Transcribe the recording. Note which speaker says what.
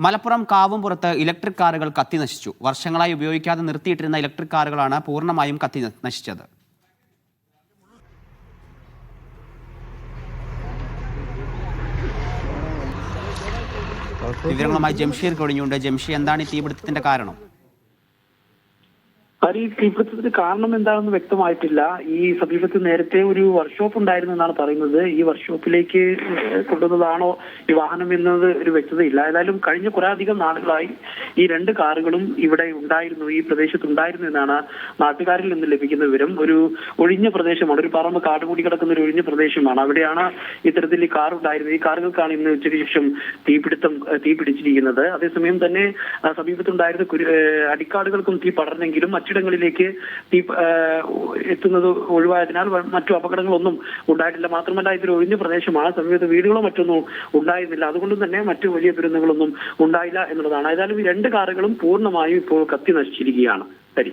Speaker 1: Malappuram Kavumpurath electric കാറുകൾ കത്തിനശിച്ചു. വർഷങ്ങളായി ഉപയോഗിക്കാതെ നിർത്തിയിട്ടിരുന്ന ഇലക്ട്രിക് കാറുകളാണ് പൂർണ്ണമായും കത്തി നശിച്ചത്. വിവരങ്ങളുമായി ജംഷീർ കഴിഞ്ഞുണ്ട്. ജംഷി, എന്താണ് ഈ തീപിടുത്തത്തിന്റെ കാരണം?
Speaker 2: ഈ തീപിടുത്തത്തിന് കാരണം എന്താണെന്ന് വ്യക്തമായിട്ടില്ല. ഈ സമീപത്ത് നേരത്തെ ഒരു വർക്ക്ഷോപ്പ് ഉണ്ടായിരുന്നു എന്നാണ് പറയുന്നത്. ഈ വർക്ക്ഷോപ്പിലേക്ക് കൊണ്ടുവന്നതാണോ ഈ വാഹനം എന്നത് ഒരു വ്യക്തതയില്ല. ഏതായാലും കഴിഞ്ഞ കുറെ അധികം നാളുകളായി ഈ രണ്ട് കാറുകളും ഇവിടെ ഉണ്ടായിരുന്നു, ഈ പ്രദേശത്ത് ഉണ്ടായിരുന്നു എന്നാണ് നാട്ടുകാരിൽ നിന്ന് ലഭിക്കുന്ന വിവരം. ഒരു ഒഴിഞ്ഞ പ്രദേശമാണ്, ഒരു പറമ്പ് കാട് കൂടി കിടക്കുന്ന ഒരു ഒഴിഞ്ഞ പ്രദേശമാണ്. അവിടെയാണ് ഇത്തരത്തിൽ ഈ കാർ ഉണ്ടായിരുന്നത്. ഈ കാറുകൾക്കാണ് ഇന്ന് ഉച്ചയ്ക്ക് ശേഷം തീ പിടിച്ചിരിക്കുന്നത്. അതേസമയം തന്നെ സമീപത്തുണ്ടായിരുന്ന അടിക്കാടുകൾക്കും തീ പടർന്നെങ്കിലും മറ്റിടങ്ങളിലേക്ക് തീ എത്തുന്നത് ഒഴിവായതിനാൽ മറ്റു അപകടങ്ങളൊന്നും ഉണ്ടായിട്ടില്ല. മാത്രമല്ല, ഇതൊരു ഒഴിഞ്ഞ പ്രദേശമാണ്, സമീപത്ത് വീടുകളോ മറ്റൊന്നും ഉണ്ടായിരുന്നില്ല. അതുകൊണ്ട് തന്നെ മറ്റു വലിയ ദുരന്തങ്ങളൊന്നും ഉണ്ടായില്ല എന്നുള്ളതാണ്. ഏതായാലും ഈ രണ്ട് കാറുകളും പൂർണ്ണമായും ഇപ്പോൾ കത്തി നശിച്ചിരിക്കുകയാണ്. ശരി.